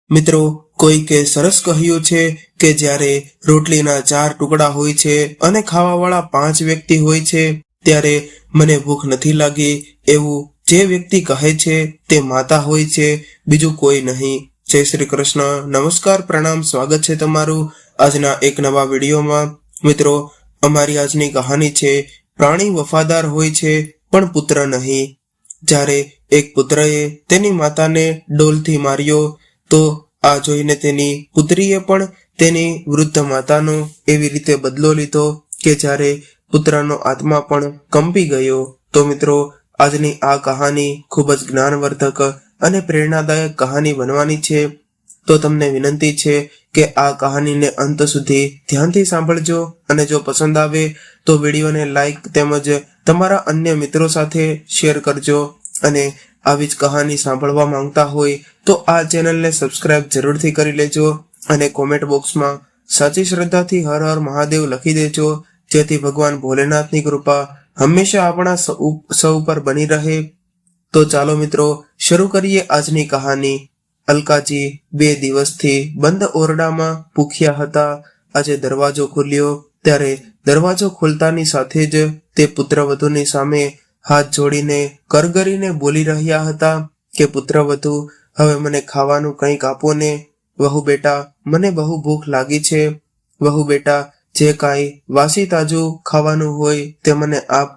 મિત્રો, કોઈકે સરસ કહ્યું છે કે જ્યારે રોટલીના 4 ટુકડા હોય છે અને ખાવાવાળા 5 વ્યક્તિ હોય છે ત્યારે મને ભૂખ નથી લાગી એવું જે વ્યક્તિ કહે છે તે માતા હોય છે, બીજું કોઈ નહીં. જય શ્રી કૃષ્ણ, નમસ્કાર, પ્રણામ, સ્વાગત છે તમારું આજના એક નવા વિડીયોમાં. મિત્રો, અમારી આજની કહાની છે પ્રાણી વફાદાર હોય છે પણ પુત્ર નહીં. જ્યારે એક પુત્રએ તેની માતાને ડોલથી માર્યો તો આ જોઈને તેની પુત્રીએ પણ તેની વૃદ્ધ માતાનો એવી રીતે બદલો લીધો કે જ્યારે પુત્રનો આત્મા પણ કંપી ગયો. તો મિત્રો, આજની આ કહાની ખૂબ જ જ્ઞાનવર્ધક અને પ્રેરણાદાયક કહાની બનવાની છે. તો તમને વિનંતી છે કે આ કહાનીને અંત સુધી ધ્યાનથી સાંભળજો અને જો પસંદ આવે તો વિડીયોને લાઈક તેમજ તમારા અન્ય મિત્રો સાથે શેર કરજો. અને આવી જ કહાની સાંભળવા માંગતા હોય તો આ ચેનલને સબસ્ક્રાઇબ જરૂરથી કરી લેજો અને કોમેન્ટ બોક્સમાં સાચી શ્રદ્ધાથી હર હર મહાદેવ લખી દેજો, જેથી ભગવાન ભોલેનાથની કૃપા હંમેશા આપણા સૌ પર બની રહે. તો ચાલો મિત્રો, શરૂ કરીએ આજની કહાની. અલકાજી 2 દિવસથી બંધ ઓરડામાં ભૂખ્યા હતા. આજે દરવાજો ખુલ્યો ત્યારે દરવાજો ખુલતાની સાથે જ તે પુત્રવધૂની સામે હાથ જોડીને કરગરીને બોલી રહ્યા હતા કે પુત્રવધુ, હવે મને ખાવાનું કંઈક આપો ને. વહુ બેટા, મને બહુ ભૂખ લાગી છે. વહુ બેટા, જે કાંઈ વાસી તાજું ખાવાનું હોય તે મને આપ.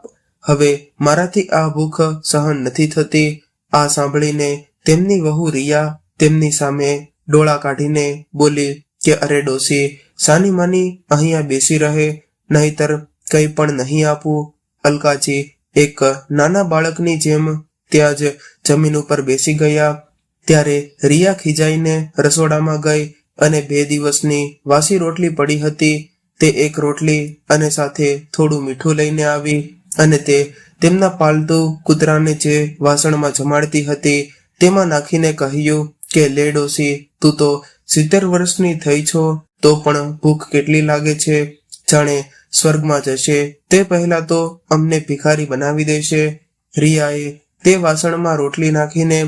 હવે મારાથી આ ભૂખ સહન નથી થતી. આ સાંભળીને તેમની વહુ રિયા તેમની સામે ડોળા કાઢીને બોલી કે અરે ડોસી, સાની માની અહીંયા બેસી રહે, નહીતર કંઈ પણ નહીં આપું. અલકાજી એક નાના બાળકની જેમ ત્યાં જ જમીન ઉપર બેસી ગયા. ત્યારે રિયા ખીજાઈને રસોડામાં ગઈ અને 2 દિવસની વાસી રોટલી પડી હતી તે એક રોટલી અને સાથે થોડું મીઠું લઈને આવી અને તે તેમના પાલતુ કૂતરાને જે વાસણમાં જમાડતી હતી તેમાં નાખીને કહ્યું કે લે ડોસી, તું તો 70 વર્ષની થઈ છો તો પણ ભૂખ કેટલી લાગે છે. જાણે સ્વર્ગમાં જશે તે પહેલા તો અમને ભિખારી બનાવી દેશે. રિયાએ તે વાસણમાં રોટલી નાખીને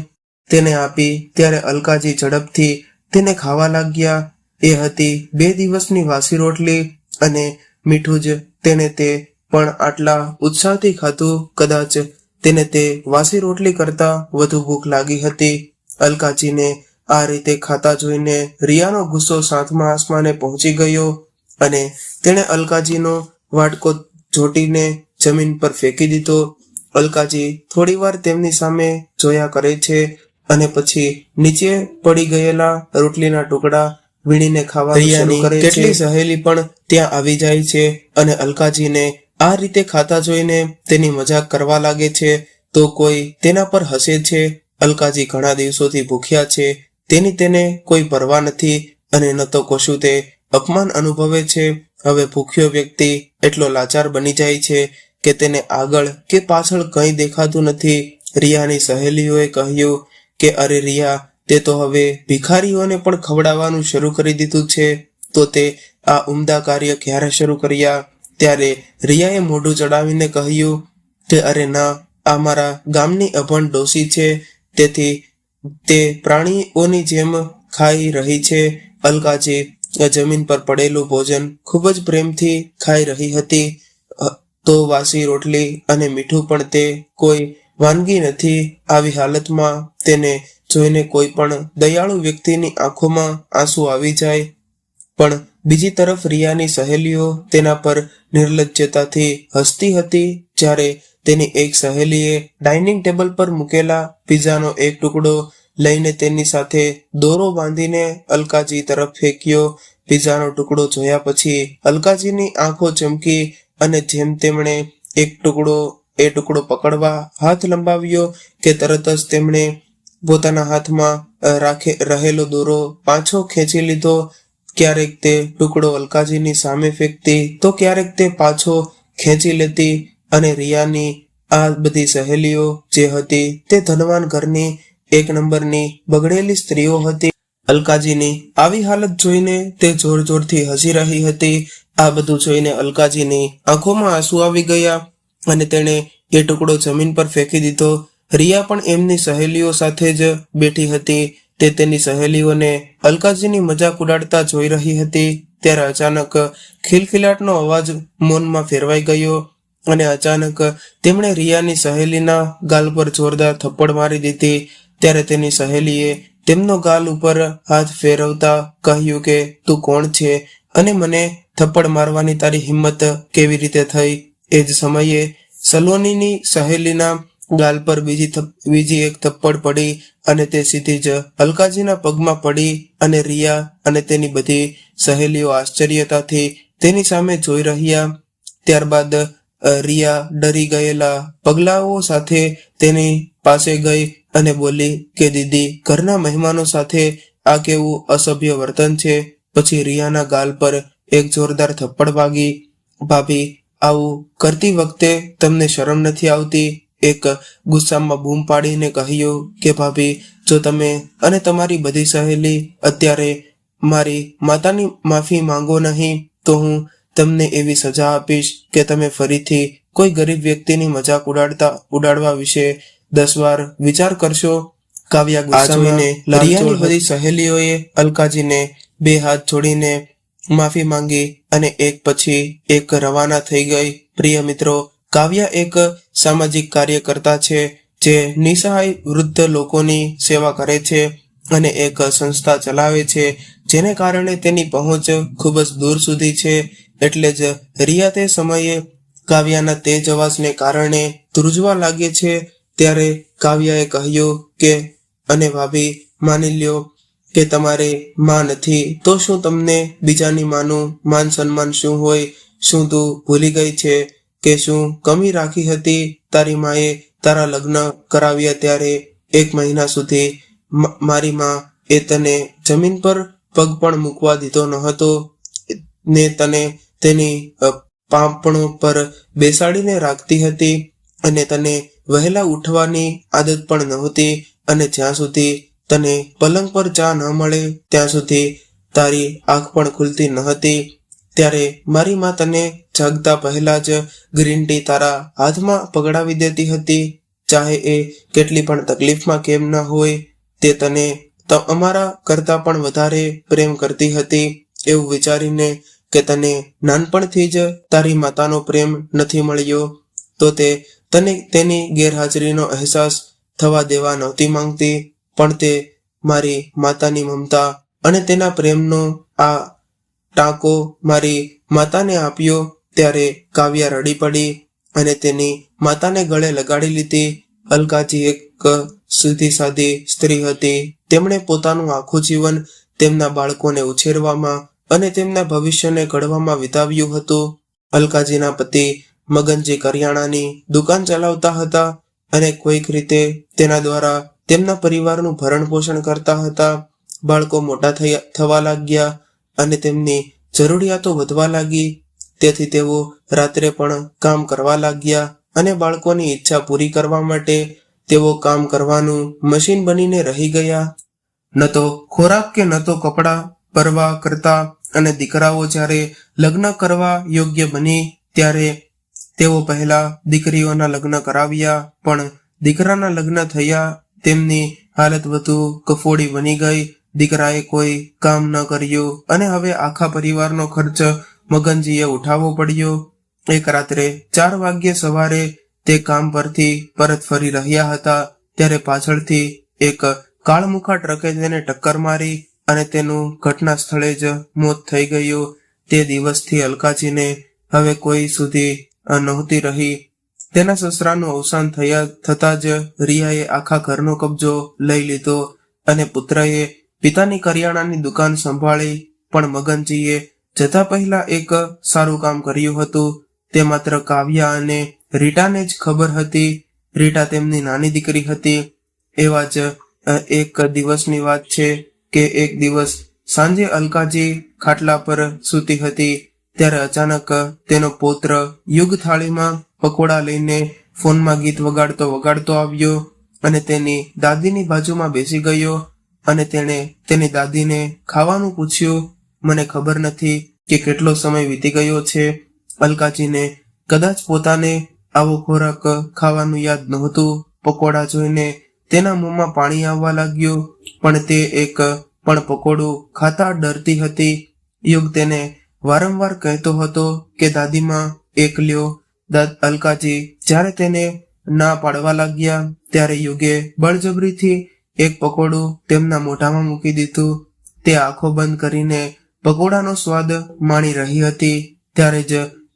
તેને આપી ત્યારે અલકાજી ઝડપથી તેને ખાવા લાગ્યા. એ હતી 2 દિવસની વાસી રોટલી અને મીઠું જ. તેને તે પણ આટલા ઉત્સાહથી ખાધું. કદાચ તેને તે વાસી રોટલી કરતા વધુ ભૂખ લાગી હતી. અલકાજીને આ રીતે ખાતા જોઈને રિયાનો ગુસ્સો 7મા આસમાને પહોંચી ગયો અને તેણે અલકાજીનો વાટકો ઝોટીને જમીન પર ફેંકી દીધો. અલકાજી થોડીવાર તેમની સામે જોયા કરે છે અને પછી નીચે પડી ગયેલા રોટલીના ટુકડા વીણીને ખાવા શરૂ કરે છે. કેટલી સહેલી પણ ત્યાં આવી જાય છે અને અલકાજીને આ રીતે ખાતા જોઈને તેની મજાક કરવા લાગે છે તો કોઈ તેના પર હસે છે. અલકાજી ઘણા દિવસોથી ભૂખ્યા છે તેની તેને કોઈ પરવા નથી અને ન તો કશું તે અપમાન અનુભવે છે. હવે ભૂખ્યો વ્યક્તિ એટલો લાચાર બની જાય છે કે તેને આગળ કે પાછળ કંઈ દેખાતું નથી. રિયાની સહેલીઓએ કહ્યું કે અરે રિયા, તે તો હવે ભિખારીઓને પણ ખવડાવવાનું શરૂ કરી દીધું છે, તો તે આ ઉમદા કાર્ય ક્યારે શરૂ કર્યા? ત્યારે રિયાએ મોઢું ચડાવીને કહ્યું કે અરે ના, આ મારા ગામની અભણ ડોસી છે, તેથી તે પ્રાણીઓની જેમ ખાઈ રહી છે. અલકાજી જમીન પર પડેલું ભોજન ખૂબ જ પ્રેમથી ખાઈ રહી હતી. તો વાસી રોટલી અને મીઠું પણ તે કોઈ વાનગી નથી. આવી હાલતમાં તેને જોઈને કોઈ પણ દયાળુ વ્યક્તિની આંખોમાં આંસુ આવી જાય. પણ બીજી તરફ રિયાની સહેલીઓ તેના પર નિર્લજ્જતાથી હસતી હતી. જ્યારે તેની એક સહેલીએ ડાઇનિંગ ટેબલ પર મૂકેલા પિઝાનો એક ટુકડો લઈને તેની સાથે દોરો બાંધીને અલકાજી તરફ ફેંક્યો. પિઝાનો ટુકડો જોયા પછી અલકાજીની આંખો ચમકી અને જેમ તેમણે એ ટુકડો પકડવા હાથ લંબાવ્યો કે તરત જ તેમણે પોતાના હાથમાં રહેલો દોરો પાછો ખેંચી લીધો. ક્યારેક તે ટુકડો અલકાજીની સામે ફેંકતી તો ક્યારેક તે પાછો ખેંચી લેતી. અને રિયાની આ બધી સહેલીઓ જે હતી તે ધનવાન ઘરની 1 નંબરની બગડેલી સ્ત્રીઓ હતી. અલકાજીની આવી હાલત જોઈને તે જોર જોરથી હસી રહી હતી. આ બધું જોઈને અલકાજીની આંખોમાં આંસુ આવી ગયા અને તેણે એ ટુકડો જમીન પર ફેંકી દીધો. રિયા પણ એમની સહેલીઓ સાથે જ બેઠી હતી. તે તેની સહેલીઓને અલકાજીની મજાક ઉડાડતા જોઈ રહી હતી ત્યારે અચાનક ખિલખિલાટનો અવાજ મૌનમાં ફેરવાઈ ગયો અને અચાનક તેમણે રિયાની સહેલીના ગાલ પર જોરદાર થપ્પડ મારી દીધી. ત્યારે તેની સહેલીએ તેમનો ગાલ ઉપર હાથ ફેરવતા કહ્યું કે તું કોણ છે અને મને થપ્પડ મારવાની તારી હિંમત કેવી રીતે થઈ? એ જ સમયે સલોનીની સહેલીના ગાલ પર બીજી એક થપ્પડ પડી અને તે સીધી જ અલકાજીના પગમાં પડી અને રિયા અને તેની બધી સહેલીઓ આશ્ચર્યતાથી તેની સામે જોઈ રહ્યા. ત્યારબાદ રિયા ડરી ગયેલા પગલાઓ સાથે તેની પાસે ગઈ અને બોલી કે દીદી, ઘરના મહેમાનો સાથે આ કેવું અસભ્ય વર્તન છે. પછી રિયાના ગાલ પર એક જોરદાર થપ્પડ વાગી. ભાભી, આવું કરતી વખતે તમને શરમ નથી આવતી? એક ગુસ્સામાં બૂમ પાડીને કહ્યું કે ભાભી, જો તમે અને તમારી બધી સહેલી અત્યારે મારી માતાની માફી માંગો નહીં તો હું તમને એવી સજા આપીશ કે તમે ફરીથી કોઈ ગરીબ વ્યક્તિની મજાક ઉડાડવા વિશે 10 વાર વિચાર કરશો. કાવ્યા ગુસ્સામાં રિયાની બધી સહેલીઓએ અલકાજીને 2 હાથ જોડીને માફી માંગી અને એક પછી એક રવાના થઈ ગઈ. પ્રિય મિત્રો, કાવ્યા એક સામાજિક કાર્યકર્તા છે જે નિસહાય વૃદ્ધ લોકોની સેવા કરે છે અને એક સંસ્થા ચલાવે છે જેને કારણે તેની પહોંચ ખૂબ જ દૂર સુધી છે. એટલે જ રિયા તે સમયે કાવ્યાના તેજ અવાજને કારણે ધ્રુજવા લાગે છે. ત્યારે કાવ્યાએ કહ્યું કે અને ભાભી, માની લ્યો કે તમારે માં નથી તો શું તમને બીજાની માનું માન સન્માન શું હોય? શું તું ભૂલી ગઈ છે કે શું કમી રાખી હતી? તારી માએ તારા લગ્ન કરાવ્યા ત્યારે 1 મહિના સુધી મારી માં એ તને જમીન પર પગ પણ મૂકવા દીધો ન હતો ને તને તેની પાંપણો પર બેસાડીને રાખતી હતી અને તને વહેલા ઉઠવાની આદત પણ નહોતી અને જ્યાં સુધી તને પલંગ પર ચા ન મળે ત્યાં સુધી તારી આંખ પણ ખુલતી ન હતી. ત્યારે મારી માં તને જાગતા પહેલા જ ગ્રીન ટી તારા હાથમાં પકડાવી દેતી હતી. ચાહે એ કેટલી પણ તકલીફમાં કેમ ન હોય, તે તને અમારા કરતા પણ વધારે પ્રેમ કરતી હતી. એવું વિચારીને કે તને નાનપણથી જ તારી માતાનો પ્રેમ નથી મળ્યો તો તે તને તેની ગેરહાજરીનો અહેસાસ થવા દેવા નહોતી માંગતી. પણ તે મારી માતાની મમતા અને તેના પ્રેમનો આ ટાંકો મારી માતાને આપ્યો. ત્યારે કાવ્યા રડી પડી અને તેની માતાને ગળે લગાડી લીધી. અલકાજી એક સીધી સાદી સ્ત્રી હતી. તેમણે પોતાનું આખું જીવન તેમના બાળકોને ઉછેરવામાં અને તેમના ભવિષ્યને ઘડવામાં વિતાવ્યું હતું. અલકાજીના પતિ મગનજી કરિયાણાની દુકાન ચલાવતા હતા અને કોઈક રીતે તેના દ્વારા તેમના પરિવારનું ભરણ પોષણ કરતા હતા. બાળકો મોટા થવા લાગ્યા અને તેમની જરૂરિયાતો વધવા લાગી. તેથી તેઓ રાત્રે પણ કામ કરવા લાગ્યા અને બાળકોની ઈચ્છા પૂરી કરવા માટે તેઓ કામ કરવાનું મશીન બનીને રહી ગયા. ન તો ખોરાક કે ન તો કપડાં પરવા કરતા અને દીકરાઓ જ્યારે લગ્ન કરવા યોગ્ય બની ત્યારે તેઓ પહેલા દીકરીઓના લગ્ન કરાવ્યા, પણ દીકરાના લગ્ન થયા તેમની હાલત વધુ કફોડી બની ગઈ. દીકરાએ કોઈ કામ ન કર્યું અને હવે આખા પરિવારનો ખર્ચ મગનજીએ ઉઠાવવો પડ્યો. એક રાત્રે 4 વાગ્યે સવારે તે કામ પરથી પરત ફરી રહ્યા હતા ત્યારે પાછળથી એક કાળમુખા ટ્રકે તેને ટક્કર મારી અને તેનું ઘટના સ્થળે જ મોત થઈ ગયું. તે દિવસથી અલકાજીને હવે કોઈ સુધી નહોતી રહી. તેના સસરાનું અવસાન થતાં જ રિયાએ આખા ઘરનો કબજો લઈ લીધો અને પુત્રએ પિતાની કરિયાણાની દુકાન સંભાળી. પણ મગનજીએ જતા પહેલા એક સારું કામ કર્યું હતું. તે માત્ર કાવ્યા અને રીટાને જ ખબર હતી. રીટા તેમની નાની દીકરી હતી. એવા જ એક દિવસની વાત છે કે એક દિવસ સાંજે અલકાજી ખાટલા પર સૂતી હતી ત્યારે અચાનક તેનો પૌત્ર યુગ થાળીમાં પકોડા લઈને ફોનમાં ગીત વગાડતો આવ્યો અને તેની દાદીની બાજુમાં બેસી ગયો અને તેણે તેની દાદીને ખાવાનું પૂછ્યું. મને ખબર નથી કે કેટલો સમય વીતી ગયો છે. અલકાજીને કદાચ પોતાને આવો ખોરાક ખાવાનું યાદ નહોતું. પકોડા જોઈને તે તેના મોંમાં પાણી આવવા લાગ્યું, પણ તે એક પણ પકોડું ખાતા ડરતી હતી. યુગ તેને વારંવાર કહેતો હતો કે દાદીમાં એક લ્યો. અલકાજી જ્યારે તેને ના પાડવા લાગ્યા ત્યારે યુગે બળજબરીથી એક પકોડું તેમના મોઢામાં મૂકી દીધું. તે આંખો બંધ કરીને પકોડાનો સ્વાદ માણી રહી હતી. ત્યારે જ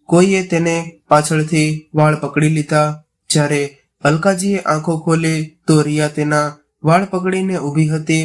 કોઈએ તેને પાછળથી વાળ પકડી લીધા. જ્યારે અલકાજીએ આંખો ખોલી તો રિયા તેના વાળ પકડીને ઊભી હતી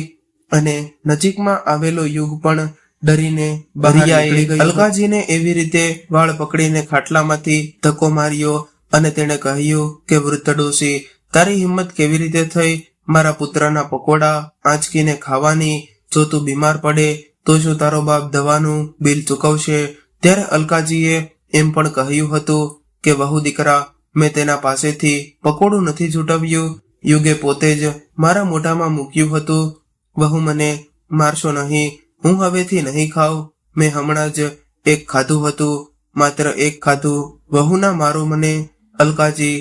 અને નજીકમાં આવેલો યુગ પણ ડરીને બહાર નીકળી ગયો. અલકાજીને એવી રીતે વાળ પકડીને ખાટલામાંથી ધક્કો માર્યો અને તેણે કહ્યું કે વૃદ્ધ ડોશી, તારી હિંમત કેવી રીતે થઈ મારા પુત્રના પકોડા આંચકીને ખાવાની? જો તું બીમાર પડે તો શું તારો બાપ દવાનું બિલ ચૂકવશે? ત્યારે અલકાજીએ એમ પણ કહ્યું હતું કે વહુ દીકરા, મેં તેના પાસેથી પકોડું નથી છૂટવ્યું. યુગે પોતે જ મારા મોઢામાં મૂક્યું હતું. વહુ, મને મારશો નહીં, હું હવેથી નહીં ખાઉં. મેં હમણાં જ એક ખાધું હતું, માત્ર એક ખાધું. વહુ ના મારો મને. અલકાજી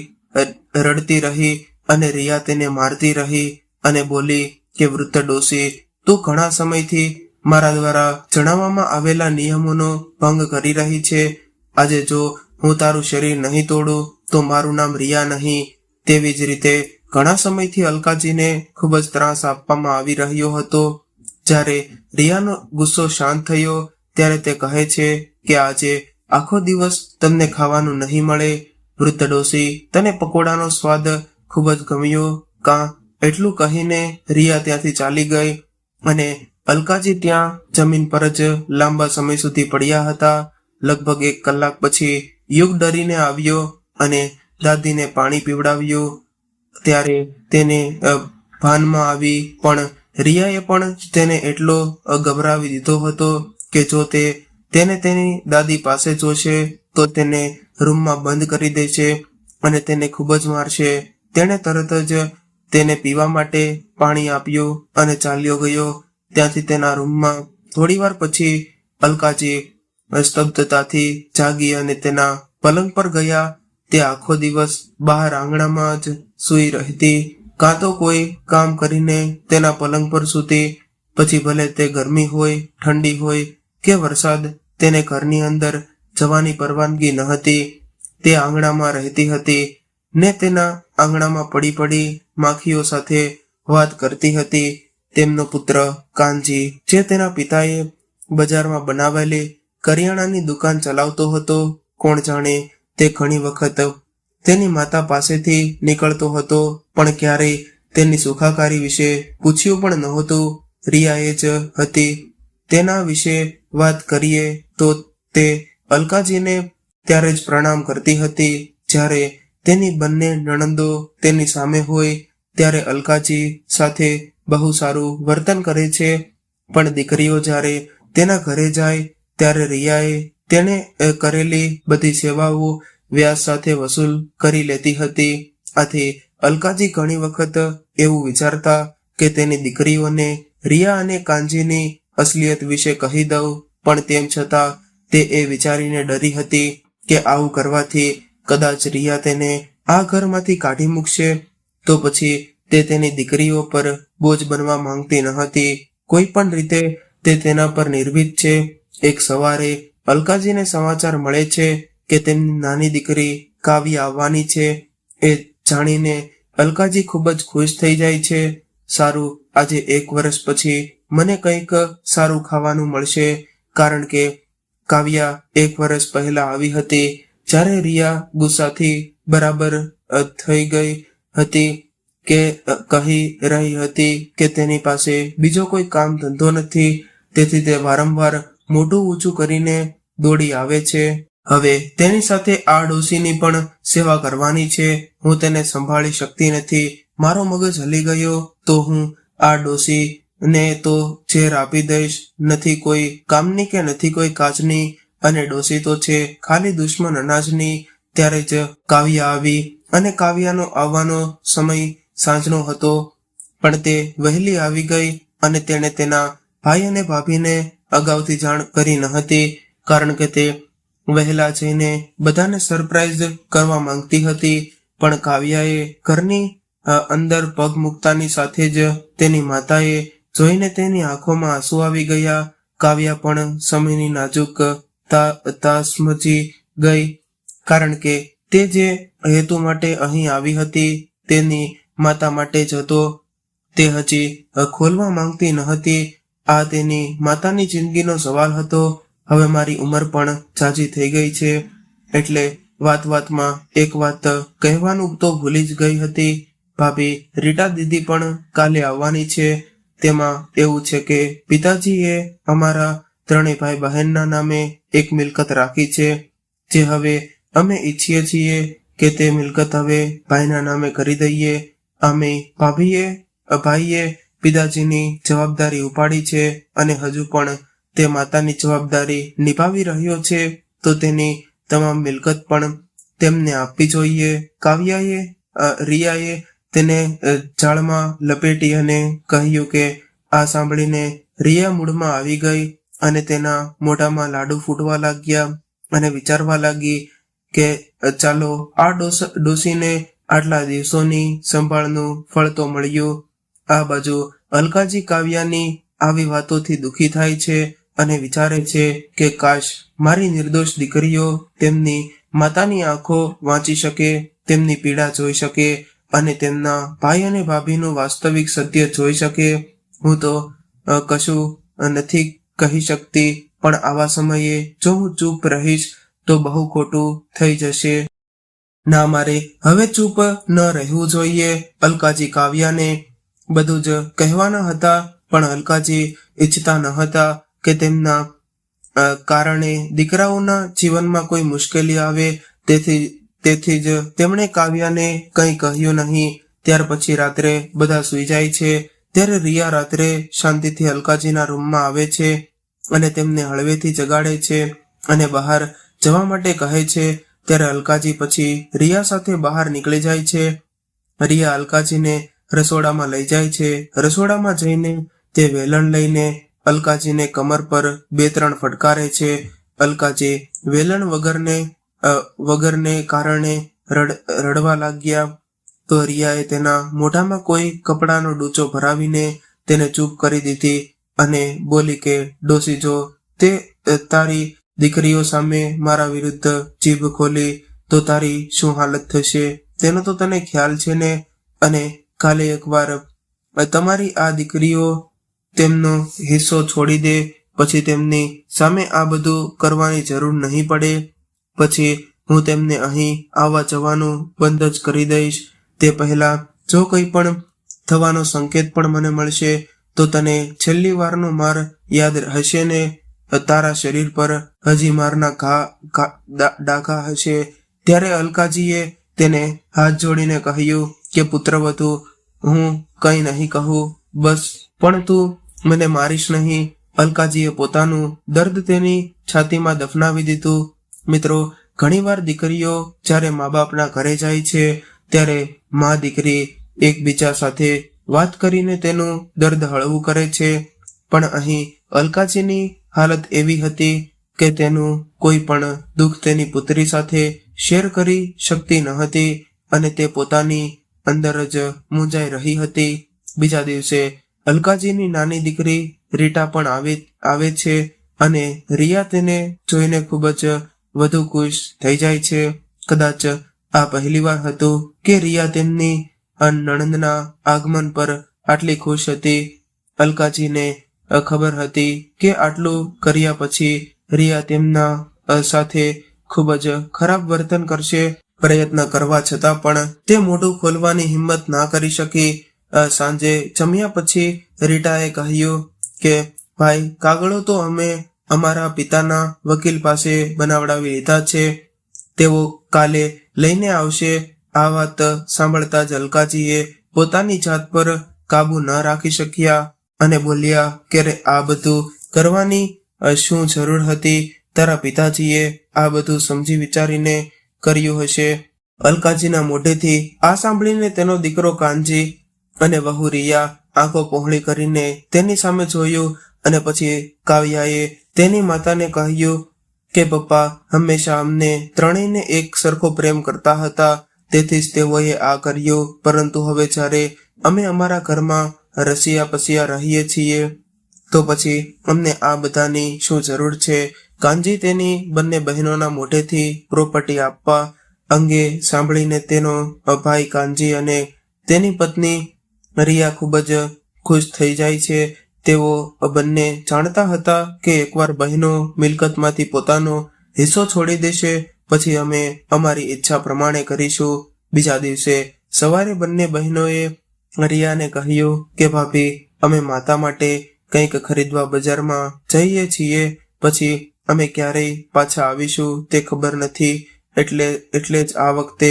રડતી રહી અને રિયા તેને મારતી રહી અને બોલી કે વૃદ્ધ ડોશી, તું ઘણા સમયથી મારા દ્વારા જણાવવામાં આવેલા નિયમોનો ભંગ કરી રહી છે. આજે જો હું તારું શરીર નહીં તોડું તો મારું નામ રિયા નહીં. તેવી જ રીતે ઘણા સમયથી અલકાજીને ખૂબ જ ત્રાસ આપવામાં આવી રહ્યો હતો. જ્યારે રિયાનો ગુસ્સો શાંત થયો ત્યારે તે કહે છે કે આજે આખો દિવસ તમને ખાવાનું નહીં મળે. વૃદ્ધ ડોશી, તને પકોડાનો સ્વાદ ખૂબ જ ગમ્યો કાં? એટલું કહીને રિયા ત્યાંથી ચાલી ગઈ અને અલકાજી ત્યાં જમીન પર જ લાંબા સમય સુધી પડ્યા હતા. લગભગ 1 કલાક પછી યુગ ડરીને આવ્યો અને દાદીને પાણી પીવડાવ્યું. ત્યારે તેને ભાનમાં આવી, પણ રિયાએ પણ તેને એટલો ગભરાવી દીધો હતો કે જો તેને તેની દાદી પાસે જોશે તો તેને રૂમમાં બંધ કરી દેશે અને તેને ખૂબ જ મારશે. તેણે તરત જ તેને પીવા માટે પાણી આપ્યું અને ચાલ્યો ગયો ત્યાંથી તેના રૂમમાં. થોડીવાર પછી અલકાજી સ્તબ્ધતાથી જાગી અને તેના પલંગ પર ગયા. તે આખો દિવસ બહાર આંગણામાં જ સૂઈ રહેતી, કાં તો કોઈ કામ કરીને તેના પલંગ પર સૂતી. પછી ભલે તે ગરમી હોય, ઠંડી હોય કે વરસાદ, તેને ઘરની અંદર જવાની પરવાનગી ન હતી. તે આંગણામાં રહેતી હતી ને તેના આંગણામાં પડી પડી માખીઓ સાથે વાત કરતી હતી. તેમનો પુત્ર કાનજી, જે તેના પિતાએ બજારમાં બનાવેલી કરિયાણાની દુકાન ચલાવતો હતો, કોણ જાણે તે ઘણી વખત તેની માતા પાસેથી નીકળતો હતો પણ ક્યારેય તેની સુખાકારી વિશે પૂછ્યું પણ નહોતું. રિયા જ હતી. તેના વિશે વાત કરીએ તો તે અલકાજીને ત્યારે જ પ્રણામ કરતી હતી જ્યારે તેની બંને નણંદો તેની સામે હોય. ત્યારે અલકાજી સાથે બહુ સારું વર્તન કરે છે, પણ દીકરીઓ જ્યારે તેના ઘરે જાય ત્યારે રિયાએ તેને કરેલી બધી સેવાઓ વ્યાજ સાથે વસૂલ કરી લેતી હતી. આથી અલકાજી ઘણી વખત એવું વિચારતા કે તેની દીકરીઓને રિયા અને કાનજીની અસલિયત વિશે કહી દઉં, પણ તેમ છતાં તે એ વિચારીને ડરી હતી કે આવું કરવાથી કદાચ રિયા તેને આ ઘરમાંથી કાઢી મૂકશે તો પછી તે તેની દીકરીઓ પર બોજ બનવા માંગતી ન હતી. કોઈ પણ રીતે તે તેના પર નિર્ભીક છે. એક સવારે અલકાજીને સમાચાર મળે છે કે તેમની નાની દીકરી કાવ્યા આવવાની છે. એ જાણીને અલકાજી ખૂબ જ ખુશ થઈ જાય છે. સારું, આજે 1 વર્ષ પછી મને કંઈક સારું ખાવાનું મળશે, કારણ કે કાવ્યા 1 વર્ષ પહેલા આવી હતી જ્યારે રિયા ગુસ્સાથી બરાબર થઈ ગઈ હતી કે કહી રહી હતી કે તેની પાસે બીજો કોઈ કામ ધંધો નથી, તેથી તે વારંવાર મોઢું ઊંચું કરીને દોડી આવે છે. હવે તેની સાથે આ ડોશીની પણ સેવા કરવાની છે. હું તેને સંભાળી શકતી નથી. મારો મગજ હલી ગયો તો હું આ ડોશીને તો ઝેર આપી દઈશ. નથી કોઈ કામની કે નથી કોઈ કાજની, અને ડોશી તો છે ખાલી દુશ્મન અનાજની. ત્યારે જ કાવ્યા આવી અને કાવ્યાનો આવવાનો સમય સાંજનો હતો, પણ તે વહેલી આવી ગઈ અને તેણે તેના ભાઈ અને ભાભીને અગાઉથી જાણ કરી ન હતી, કારણ કે તે વહેલા જઈને બધાને સરપ્રાઈઝ કરવા માંગતી હતી. પણ કાવ્યાએ ઘરની અંદર પગ મૂકતાની સાથે જ તેની માતાએ જોઈને તેની આંખોમાં આંસુ આવી ગયા. કાવ્યા પણ સમયની નાજુક તાસમજી ગઈ, કારણ કે તે જે હેતુ માટે અહીં આવી હતી તેની માતા માટે જ હતો. તે હજી ખોલવા માંગતી ન હતી. આ તેની માતાની જિંદગીનો સવાલ હતો. હવે મારી ઉંમર પણ ઝાઝી થઈ ગઈ છે, એટલે વાતમાં એક વાત કહેવાનું તો ભૂલી જ ગઈ હતી. ભાભી, રીટા દીદી પણ કાલે આવવાની છે. તેમાં એવું છે કે પિતાજીએ અમારા ત્રણેય ભાઈ બહેનના નામે એક મિલકત રાખી છે, જે હવે અમે ઈચ્છીએ છીએ કે તે મિલકત હવે ભાઈના નામે કરી દઈએ. અમે ભાઈએ પિતાજીની જવાબદારી ઉપાડી છે અને હજુ પણ તે માતાની જવાબદારી નિભાવી રહ્યો છે, તો તેની તમામ મિલકત પણ તેમને આપવી જોઈએ. રિયાએ તેને જાળમાં લપેટી અને કહ્યું કે આ સાંભળીને રિયા મૂડમાં આવી ગઈ અને તેના મોઢામાં લાડુ ફૂટવા લાગ્યા અને વિચારવા લાગી કે ચાલો આ ડોસીને આટલા દિવસોની સંભાળનું ફળ તો મળ્યું. આ બાજુ અલકાજી કાવ્યાની આવી વાતોથી દુઃખી થાય છે અને વિચારે છે કે કાશ મારી નિર્દોષ દીકરીઓ તેમની માતાની આંખો વાંચી શકે, તેમની પીડા જોઈ શકે અને તેમના ભાઈ અને ભાભીનું વાસ્તવિક સત્ય જોઈ શકે. હું તો કશું નથી કહી શકતી, પણ આવા સમયે જો હું ચૂપ રહીશ તો બહુ ખોટું થઈ જશે. ના, મારે હવે ચૂપ ન રહેવું જોઈએ. અલકાજી કાવ્યાને બધું જ કહેવાના હતા, પણ અલકાજી ઈચ્છતા ન હતા કે તેમના કારણે દીકરાઓના જીવનમાં કોઈ મુશ્કેલી આવે. તેથી જ તેમણે કાવ્યાને કંઈ કહ્યું નહીં. ત્યાર પછી રાત્રે બધા સૂઈ જાય છે, ત્યારે રિયા રાત્રે શાંતિથી અલકાજીના રૂમમાં આવે છે અને તેમને હળવેથી જગાડે છે અને બહાર જવા માટે કહે છે. ત્યારે અલકાજી પછી રિયા સાથે બહાર નીકળી જાય છે. રિયા અલકાજીને રસોડામાં લઈ જાય છે. રસોડામાં જઈને તે વેલણ લઈને અલકાજીને કમર પર 2-3 ફટકારે છે. અલકાજી વેલણ વગરને કારણે રડવા લાગ્યા. તો રિયાએ તેના મોઢામાં કોઈ કપડાનો ડૂચો ભરાવીને તેને ચૂપ કરી દીધી અને બોલી કે ડોસી, જો તે તારી દીકરીઓ સામે મારા વિરુદ્ધ જીભ ખોલી તો તારી શું હાલત થશે તેનો તો તને ખ્યાલ છે ને. અને કાલે એકવાર તમારી આ દીકરીઓ તેમનો હિસ્સો છોડી દે, પછી તેમની સામે આ બધું કરવાની જરૂર નહીં પડે. પછી હું તેમને અહીં આવવા જવાનું બંધ જ કરી દઈશ. તે પહેલા જો કંઈ પણ થવાનો સંકેત પણ મને મળશે તો તને છેલ્લી વારનો માર યાદ હશે ને? તારા શરીર પર હજી મારના ડાઘા હશે. ત્યારે અલકાજીએ તેને હાથ જોડીને કહ્યું કે પુત્રવધુ, હું કંઈ નહીં કહું, બસ પણ તું મને મારીશ નહીં. અલકાજીએ પોતાનું દર્દ તેની છાતીમાં દફનાવી દીધું. મિત્રો, ઘણીવાર દીકરીઓ જ્યારે મા બાપના ઘરે જાય છે ત્યારે મા દીકરી એકબીજા સાથે વાત કરીને તેનું દર્દ હળવું કરે છે, પણ અહીં અલકાજીની હાલત એવી હતી કે તેનું કોઈ પણ દુઃખ તેની પુત્રી સાથે શેર કરી શકતી ન હતી અને તે પોતાની અંદર જ મૂંઝાઈ રહી હતી. બીજા દિવસે અલકાજીની નાની દીકરી રીટા પણ આવે છે અને રિયા તેને જોઈને ખૂબ જ વધુ ખુશ થઈ જાય છે. કદાચ આ પહેલીવાર હતું કે રિયા તેમની નણંદના આગમન પર આટલી ખુશ હતી. અલકાજીને ખબર હતી કે આટલું કર્યા પછી રિયા તેમના સાથે ખૂબ જ ખરાબ વર્તન કરશે. પ્રયત્ન કરવા છતાં પણ તે મોઢું ખોલવાની હિંમત ના કરી શકી. સાંજે જમ્યા પછી રીટાએ કહ્યું કે ભાઈ, કાગળો તો અમે અમારા પિતાના વકીલ પાસે બનાવડાવી લીધા છે, તેઓ કાલે લઈને આવશે. આ વાત સાંભળતા જ અલકાજીએ પોતાની જાત પર કાબુ ન રાખી શક્યા અને બોલ્યા કે આ બધું કરવાની શું જરૂર હતી? તારા પિતાજીએ આ બધું સમજી વિચારીને કર્યું હશે. અલકાજીના મોઢેથી આ સાંભળીને તેનો દીકરો કાનજી અને વહુ રિયા આંખો પહોળી કરીને તેની સામે જોયું અને પછી કાવ્યાએ તેની માતાને કહ્યું કે પપ્પા હંમેશા અમને ત્રણેયને એક સરખો પ્રેમ કરતા હતા, તેથી જ તેઓએ આ કર્યું. પરંતુ હવે જ્યારે અમે અમારા ઘરમાં રસિયા પસિયા રહીએ છીએ તો પછી અમને આ બધાની શું જરૂર છે? કાનજી તેની બંને બહેનોના મોઢેથી પ્રોપર્ટી આપવા અંગે સાંભળીને તેનો ભાઈ કાનજી અને તેની પત્ની રિયા ખૂબ જ ખુશ થઈ જાય છે. તેઓ બંને જાણતા હતા કે એકવાર બહેનો મિલકતમાંથી પોતાનો હિસ્સો છોડી દેશે પછી અમે અમારી ઈચ્છા પ્રમાણે કરીશું. બીજા દિવસે સવારે બંને બહેનોએ રિયાને કહ્યું કે ભાભી, અમે માતા માટે કંઈક ખરીદવા બજારમાં જઈએ છીએ, પછી અમે ક્યારેય પાછા આવીશું તે ખબર નથી, એટલે જ આ વખતે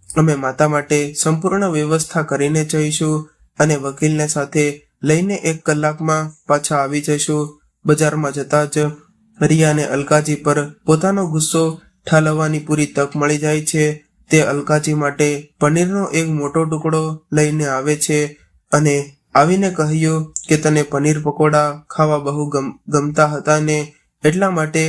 અમે માતા માટે સંપૂર્ણ વ્યવસ્થા કરીને જઈશું અને વકીલને સાથે લઈને 1 કલાકમાં પાછા આવી જઈશું. બજારમાં જતા જ રિયાને અલકાજી પર પોતાનો ગુસ્સો ઠાલવવાની પૂરી તક મળી જાય છે. તે અલકાજી માટે પનીરનો એક મોટો ટુકડો લઈને આવે છે અને આવીને કહ્યું કે તને પનીર પકોડા ખાવા બહુ ગમતા હતા ને, એટલા માટે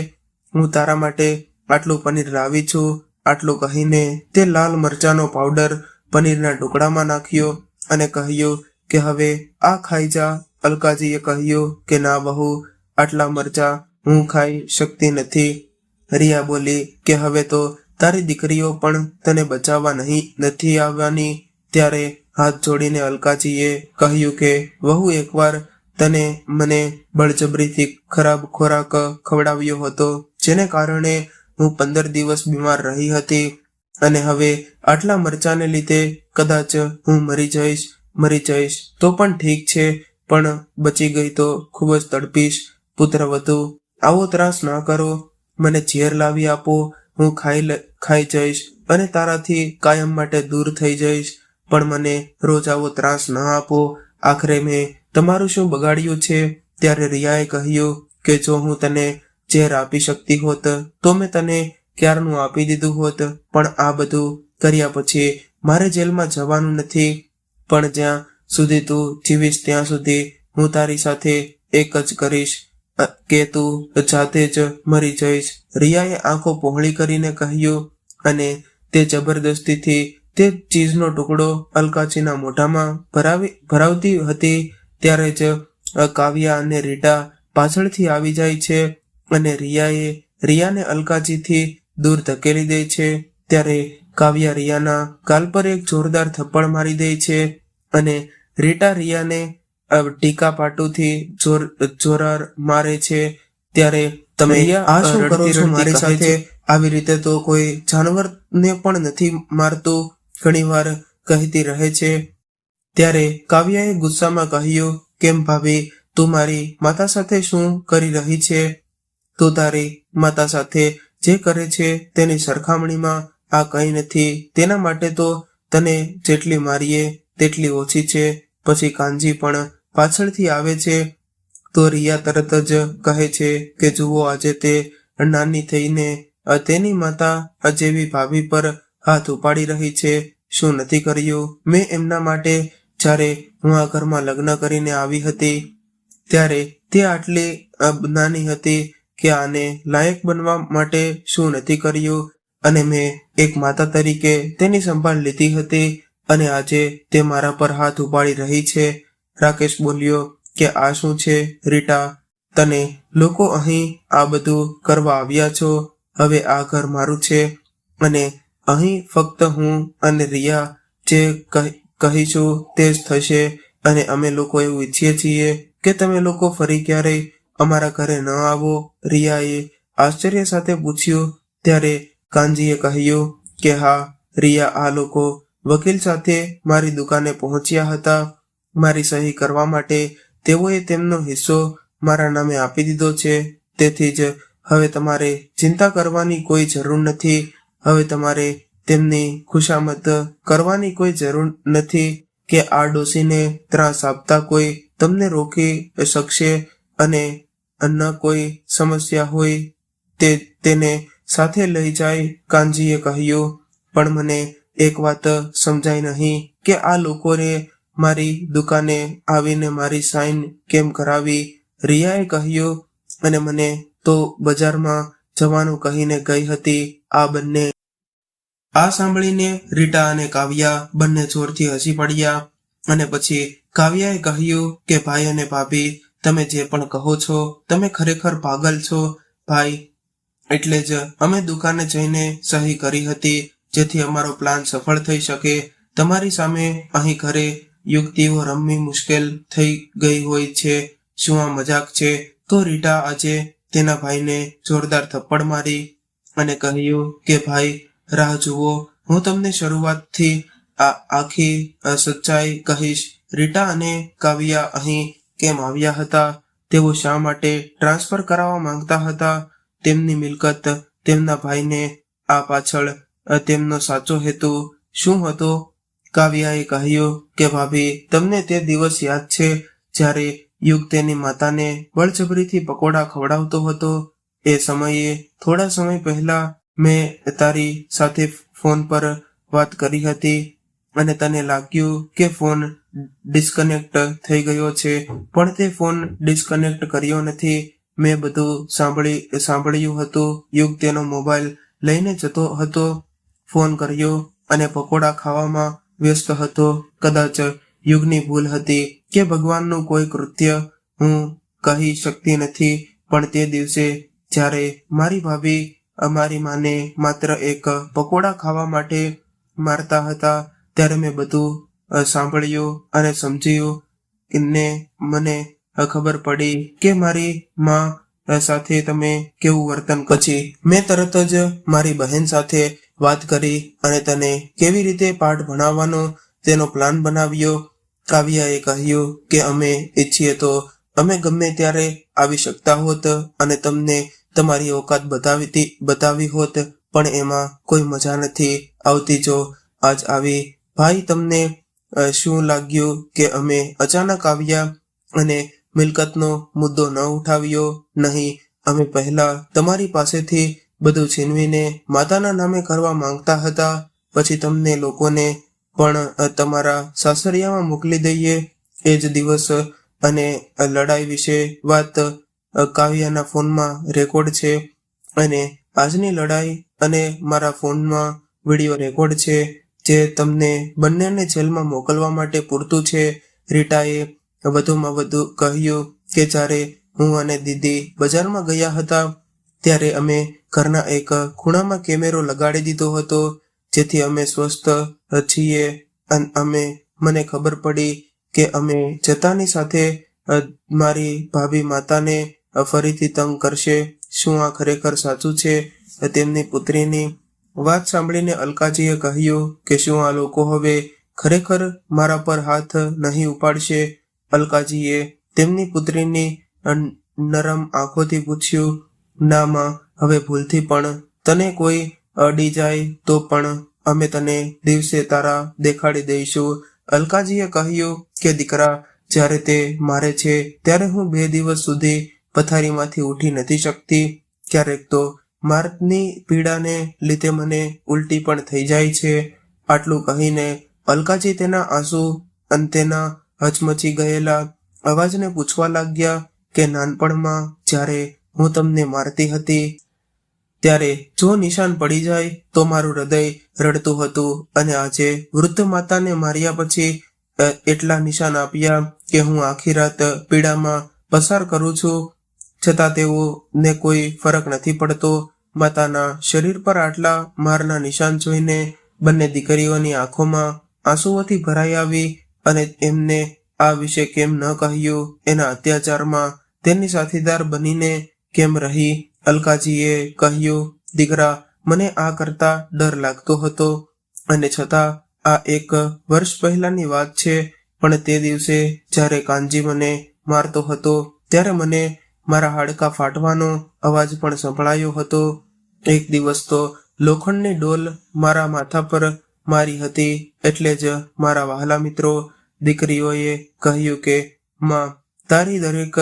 હું તારા માટે આટલું પનીર લાવી છું. આટલું કહીને તે લાલ મરચાંનો પાવડર પનીરના ટુકડામાં નાખ્યો અને કહ્યું કે હવે આ ખાઈ જા. અલકાજીએ કહ્યું કે ના બહુ, આટલા મરચાં હું ખાઈ શકતી નથી. રિયા બોલી કે હવે તો તારી દીકરીઓ પણ તને બચાવવા નથી આવવાની. ત્યારે હાથ જોડીને અલકાજીએ કહ્યું કે વહુ, એકવાર તને મને બળજબરીથી ખરાબ ખોરાક ખવડાવ્યો હતો, જેને કારણે હું 15 દિવસ બીમાર રહી હતી અને હવે આટલા મરચાને લીધે કદાચ હું મરી જઈશ તો પણ ઠીક છે, પણ બચી ગઈ તો ખૂબ જ તડપીશ. પુત્રવધુ, આવો ત્રાસ ના કરો, મને ઝેર લાવી આપો, હું ખાઈ જઈશ અને તારાથી કાયમ માટે દૂર થઈ જઈશ, પણ મને રોજ આવો ત્રાસ ન આપો. આખરે મેં તમારું શું બગાડ્યું છે? ત્યારે રિયાએ કહ્યું કે જો હું તને ઝેર આપી શકતી હોત તો મેં તને ક્યારનું આપી દીધું હોત, પણ આ બધું કર્યા પછી મારે જેલમાં જવાનું નથી, પણ જ્યાં સુધી તું જીવીશ ત્યાં સુધી હું તારી સાથે એક જ કરીશ કે તું જાતે જ મરી જઈશ. રિયાએ આંખો પહોળી કરીને કહ્યું અને તે જબરદસ્તીથી તે ચીઝનો ટુકડો અલકાજીના મોઢામાં ભરાવતી હતી. ત્યારે જ કાવ્યા અને રીટા પાછળથી આવી જાય છે અને રિયાને અલકાજીથી દૂર ધકેલી દે છે. ત્યારે કાવ્યા રિયાના ગાલ પર એક જોરદાર થપ્પડ મારી દે છે અને રીટા રિયાને ટીકા પાટુથી જોરાર મારે છે. ત્યારે તમે આ શું કરો છો મારી સાથે? આવી રીતે તો કોઈ જાનવરને પણ નથી મારતું, ઘણીવાર કહેતી રહે છે. ત્યારે કાવ્યાએ ગુસ્સામાં કહ્યું, કેમ ભાભી, તું મારી માતા સાથે શું કરી રહી છે? તું તારી માતા સાથે જે કરે છે તેની સરખામણીમાં આ કંઈ નથી. તેના માટે તો તને જેટલી મારીએ તેટલી ઓછી છે. પછી કાનજી પણ પાછળથી આવે છે તો રિયા તરત જ કહે છે કે જુઓ, આજે તે નાની થઈને તેની માતા જેવી ભાભી પર હાથ ઉપાડી રહી છે. શું નથી કર્યું મેં એમના માટે? જ્યારે હું આ ઘરમાં લગ્ન કરીને આવી હતી ત્યારે તે આટલી નાની હતી કે આને લાયક બનવા માટે શું નથી કર્યું, અને મેં એક માતા તરીકે તેની સંભાળ લીધી હતી અને આજે તે મારા પર હાથ ઉપાડી રહી છે. રાકેશ બોલ્યો કે આ શું છે રીટા, તને લોકો અહીં આ બધું કરવા આવ્યા છો? હવે આ ઘર મારું છે અને અહીં ફક્ત હું અને રિયા જે કહીશું તે જ થશે, અને અમે લોકો એવું ઈચ્છીએ છીએ કે તમે લોકો ફરી ક્યારેય અમારા ઘરે ન આવો. રિયાએ આશ્ચર્ય સાથે પૂછ્યું. ત્યારે કાનજીએ કહ્યું કે હા રિયા, આ લોકો વકીલ સાથે મારી દુકાને પહોંચ્યા હતા. મારી સહી કરવા માટે તેઓએ તેમનો હિસ્સો મારા નામે આપી દીધો છે. તેથી જ હવે તમારે ચિંતા કરવાની કોઈ જરૂર નથી. હવે તમારે તેમની ખુશામત કરવાની કોઈ જરૂર નથી કે આ ડોશીને ત્રાસ આપતા કોઈ તમને રોકી શકશે, અને ન કોઈ સમસ્યા હોય તેને સાથે લઈ જાય. કાનજીએ કહ્યું, પણ મને એક વાત સમજાય નહીં કે આ લોકોને મારી દુકાને આવીને મારી સાઈન કેમ કરાવી? રિયાએ કહ્યું, અને મને તો બજારમાં જવાનું કહીને ગઈ હતી. આ બંને આ સાંભળીને રીટા અને કાવ્યા બંને જોરથી હસી પડ્યા અને પછી કાવ્યાએ કહ્યું કે ભાઈ અને ભાભી, તમે જે પણ કહો છો તમે ખરેખર પાગલ છો ભાઈ. એટલે જ અમે દુકાને જઈને સહી કરી હતી જેથી અમારો પ્લાન સફળ થઈ શકે. તમારી સામે અહીં ઘરે યુક્તિઓ રમવી મુશ્કેલ થઈ ગઈ હોય છે. શું આ મજાક છે? તો રીટા આજે તેના ભાઈને જોરદાર થપ્પડ મારી અને કહ્યું કે ભાઈ રાહ જુઓ, હું તમને શરૂઆતથી આખી સચ્ચાઈ કહીશ. રીટા અને કાવ્યા અહીં કેમ આવ્યા હતા? તેઓ શા માટે ટ્રાન્સફર કરાવવા માંગતા હતા તેમની મિલકત? તેમના ભાઈને આ પાછળ તેમનો સાચો હેતુ શું હતો? કાવ્યાએ કહ્યું કે ભાભી, તમને તે દિવસ યાદ છે જ્યારે યુગ તેની માતાને બળજબરીથી પકોડા ખવડાવતો હતો? એ સમયે થોડા સમય પહેલા મેં તારી સાથે ફોન પર વાત કરી હતી અને તને લાગ્યું કે ફોન ડિસ્કનેક્ટ થઈ ગયો છે, પણ તે ફોન ડિસ્કનેક્ટ કર્યો નથી. મેં બધું સાંભળ્યું હતું. યુગ તેનો મોબાઈલ લઈને જતો હતો, ફોન કર્યો અને પકોડા ખાવામાં વ્યસ્ત હતો. કદાચ યુગની ભૂલ હતી કે ભગવાનનું કોઈ કૃત્ય, હું કહી શકતી નથી. પણ તે દિવસે જ્યારે મારી ભાભી અમારી માને માત્ર એક પકોડા ખાવા માટે મારતા હતા ત્યારે મેં બધું સાંભળ્યું અને સમજ્યું ને મને ખબર પડી કે મારી માં સાથે તમે કેવું વર્તન. પછી મેં તરત જ મારી બહેન સાથે વાત કરી અને તને કેવી રીતે પાઠ ભણાવવાનો તેનો પ્લાન બનાવ્યો. કાવ્યાએ કહ્યું કે અમે ઈચ્છીએ તો અમે ગમે ત્યારે આવી શકતા હોત અને તમને તમારી ઓકાત બતાવી હોત, પણ એમાં કોઈ મજા નથી આવતી જો આજ આવી. ભાઈ, તમને શું લાગ્યું કે અમે અચાનક આવ્યા અને મિલકતનો મુદ્દો ન ઉઠાવ્યો? નહીં, અમે પહેલા તમારી પાસેથી બધું છીનવીને માતાના નામે કરવા માંગતા હતા. પછી તમને લોકોને પણ તમારા સાસરિયામાં મોકલી દઈએ. એ જ દિવસ અને લડાઈ વિશે વાત કાવ્યાના ફોનમાં રેકોર્ડ છે અને આજની લડાઈ અને મારા ફોનમાં વિડીયો રેકોર્ડ છે જે તમને બંનેને જેલમાં મોકલવા માટે પૂરતું છે. રીટાએ વધુમાં વધુ કહ્યું કે જ્યારે હું અને દીદી બજારમાં ગયા હતા ત્યારે અમે ઘરના એક ખૂણામાં કેમેરો લગાડી દીધો હતો જેથી અમે સ્વસ્થ છીએ. મને ખબર પડી કે અમે જતાની સાથે મારી ભાભી માતાને ફરીથી તંગ કરશે. શું આ ખરેખર સાચું છે? તેમની પુત્રીની વાત સાંભળીને અલકાજીએ કહ્યું કે શું આ લોકો હવે ખરેખર મારા પર હાથ નહીં ઉપાડશે? અલકાજીએ તેમની પુત્રીની નરમ આંખોથી પૂછ્યું. ના માં, હવે ભૂલથી પણ તને કોઈ અડી જાય તો પણ અમે તને દિવસે તારા દેખાડી દઈશું. અલકાજીએ કહ્યું કે દીકરા, જ્યારે તે મારે છે ત્યારે હું 2 દિવસ સુધી પથારીમાંથી ઉઠી નથી શકતી. ક્યારેક તો મારની પીડાને લીધે મને ઉલટી પણ થઈ જાય છે. આટલું કહીને અલકાજી તેના આંસુ અને તેના હચમચી ગયેલા અવાજને પૂછવા લાગ્યા કે નાનપણમાં જ્યારે હું તમને મારતી હતી ત્યારે જો નિશાન પડી જાય તો મારું હૃદય રડતું હતું અને આજે વૃદ્ધ માતાને માર્યા પછી એટલા નિશાન આપ્યા કે હું આખી રાત પીડામાં પસાર કરું છું, છતાં તેઓને કોઈ ફરક નથી પડતો. માતાના શરીર પર આટલા મારના નિશાન જોઈને બંને દીકરીઓની આંખોમાં આંસુઓથી ભરાઈ આવી અને એમને આ વિશે કેમ ન કહ્યું, એના અત્યાચારમાં તેની સાથીદાર બનીને કેમ રહી. અલકાજીએ કહ્યું, દીકરા, મને આ કરતા ડર લાગતો હતો અને છતાં આ 1 વર્ષ પહેલાની વાત છે. પણ તે દિવસે જ્યારે કાનજી મને મારતો હતો ત્યારે મને મારા હાડકાં ફાટવાનો અવાજ પણ સંભળાયો હતો. એક દિવસ તો લોખંડની ડોલ મારા માથા પર મારી હતી. એટલે જ મારા વહાલા મિત્રો દીકરીઓએ કહ્યું કે માં, તારી દરેક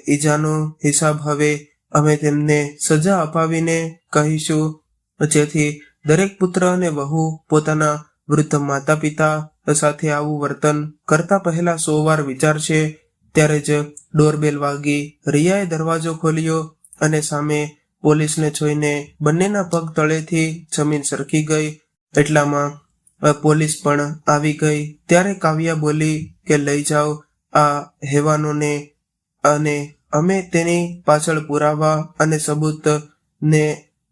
ઈજાનો હિસાબ હવે અમે તેમને સજા અપાવીને કહીશું, જેથી દરેક પુત્ર અને વહુ પોતાના વૃદ્ધ માતા પિતા સાથે આવું વર્તન કરતા પહેલા 100 વાર વિચારશે. ત્યારે જ ડોરબેલ વાગી. રિયાએ દરવાજો ખોલ્યો અને સામે પોલીસને જોઈને બંનેના પગ તળેથી જમીન સરકી ગઈ. એટલામાં પોલીસ પણ આવી ગઈ. ત્યારે કાવ્યા બોલી કે લઈ જાઓ આ હેવાનોને અને અમે તેની પાછળ પુરાવા અને સબૂત ને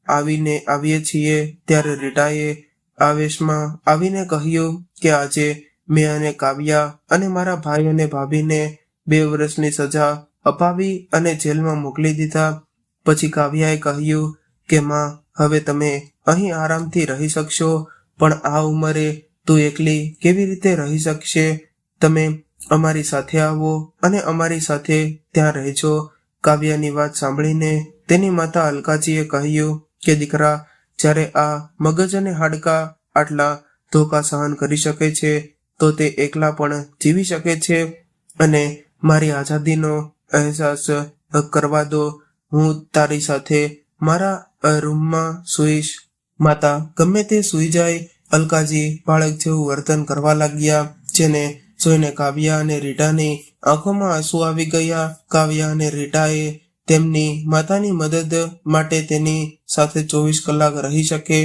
આવીએ છીએ. ત્યારે રીટાએ આવેશમાં આવીને કહ્યું કે આજે મેં અને કાવ્યા અને મારા ભાઈ અને ભાભીને 2 વર્ષની સજા અપાવી અને જેલમાં મોકલી દીધા. પછી કાવ્યાએ કહ્યું કે માં, હવે તમે અહીં આરામથી રહી શકશો, પણ આ ઉંમરે તું એકલી કેવી રીતે રહી શકશે? તમે અમારી સાથે આવો અને અમારી સાથે ત્યાં રહેજો. કાવ્યાની વાત સાંભળીને તેની માતા અલકાજીએ કહ્યું કે દીકરા, જ્યારે આ મગજ અને હાડકાં આટલા ધોકા સહન કરી શકે છે તો તે એકલા પણ જીવી શકે છે. અને મારી આઝાદીનો અહેસાસ કરવા દો. હું તારી સાથે મારા રૂમમાં સૂઈશ. માતા ગમે તે સૂઈ જાય. અલકાજી બાળક જેવું વર્તન કરવા લાગ્યા, જેને જોઈને કાવ્યા અને રીટાની આંખોમાં આંસુ આવી ગયા. કાવ્યા અને રીટાએ તેમની માતાની મદદ માટે તેની સાથે 24 કલાક રહી શકે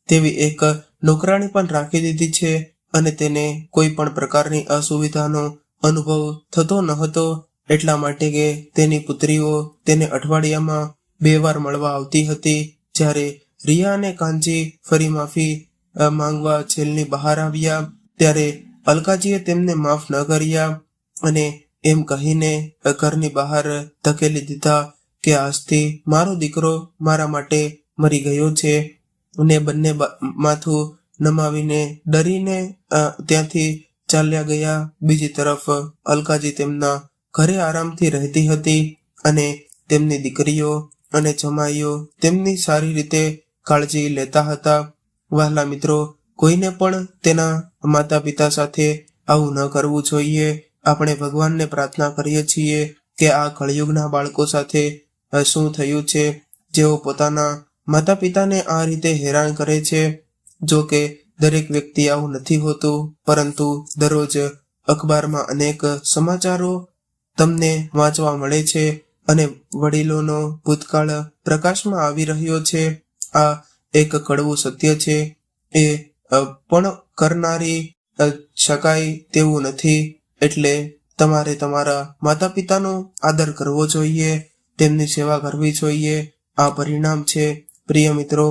તેવી એક નોકરાણી પણ રાખી દીધી છે અને તેને કોઈ પણ પ્રકારની અસુવિધાનો અનુભવ થતો ન હતો. એટલા માટે કે તેની પુત્રીઓ તેને અઠવાડિયામાં 2 વાર મળવા આવતી હતી. જ્યારે રિયા અને કાંજી ફરી માફી માંગવા જેલની બહાર આવ્યા ત્યારે અલકાજીએ તેમને માફ ન કર્યા અને એમ કહીને ઘરની બહાર ધકેલી દીધા કે આજથી મારો દીકરો મારા માટે મરી ગયો છે. અને બંને માથું નમાવીને ડરીને ત્યાંથી ચાલ્યા ગયા. બીજી તરફ અલકાજી તેમના ઘરે આરામથી રહેતી હતી અને તેમની દીકરીઓ અને જમાઈઓ તેમની સારી રીતે કાળજી લેતા હતા. વહાલા મિત્રો, કોઈને પણ તેના માતા પિતા સાથે આવું ન કરવું જોઈએ. આપણે ભગવાનને પ્રાર્થના કરીએ છીએ કે આ કળયુગના બાળકો સાથે શું થયું છે, જેઓ પોતાના માતા પિતાને આ રીતે હેરાન કરે છે. જો કે દરેક વ્યક્તિ આવું નથી હોતું, પરંતુ દરરોજ અખબારમાં અનેક સમાચારો તમને વાંચવા મળે છે અને વડીલોનો ભૂતકાળ પ્રકાશમાં આવી રહ્યો છે. આ એક કડવું સત્ય છે. એ પણ કરનારી શકાય તેવું નથી. એટલે તમારે તમારા માતા પિતાનો આદર કરવો જોઈએ, તેમની સેવા કરવી જોઈએ. આ પરિણામ છે. પ્રિય મિત્રો,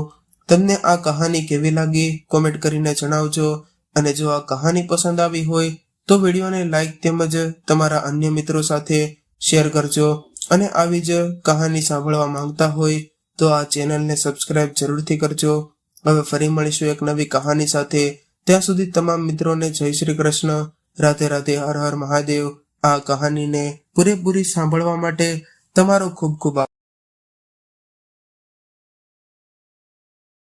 તમને આ કહાની કેવી લાગી કોમેન્ટ કરીને જણાવજો. અને જો આ કહાની પસંદ આવી હોય તો વિડીયોને લાઈક તેમજ તમારા અન્ય મિત્રો સાથે શેર કરજો. અને આવી જ કહાની સાંભળવા માંગતા હોય તો આ ચેનલને સબસ્ક્રાઇબ જરૂરથી કરજો. હવે ફરી મળીશું એક નવી કહાની સાથે. ત્યાં સુધી તમામ મિત્રોને જય શ્રી કૃષ્ણ. રાધે રાધે. હર હર મહાદેવ. આ કહાનીને પૂરેપૂરી સાંભળવા માટે તમારો ખૂબ ખૂબ આભાર.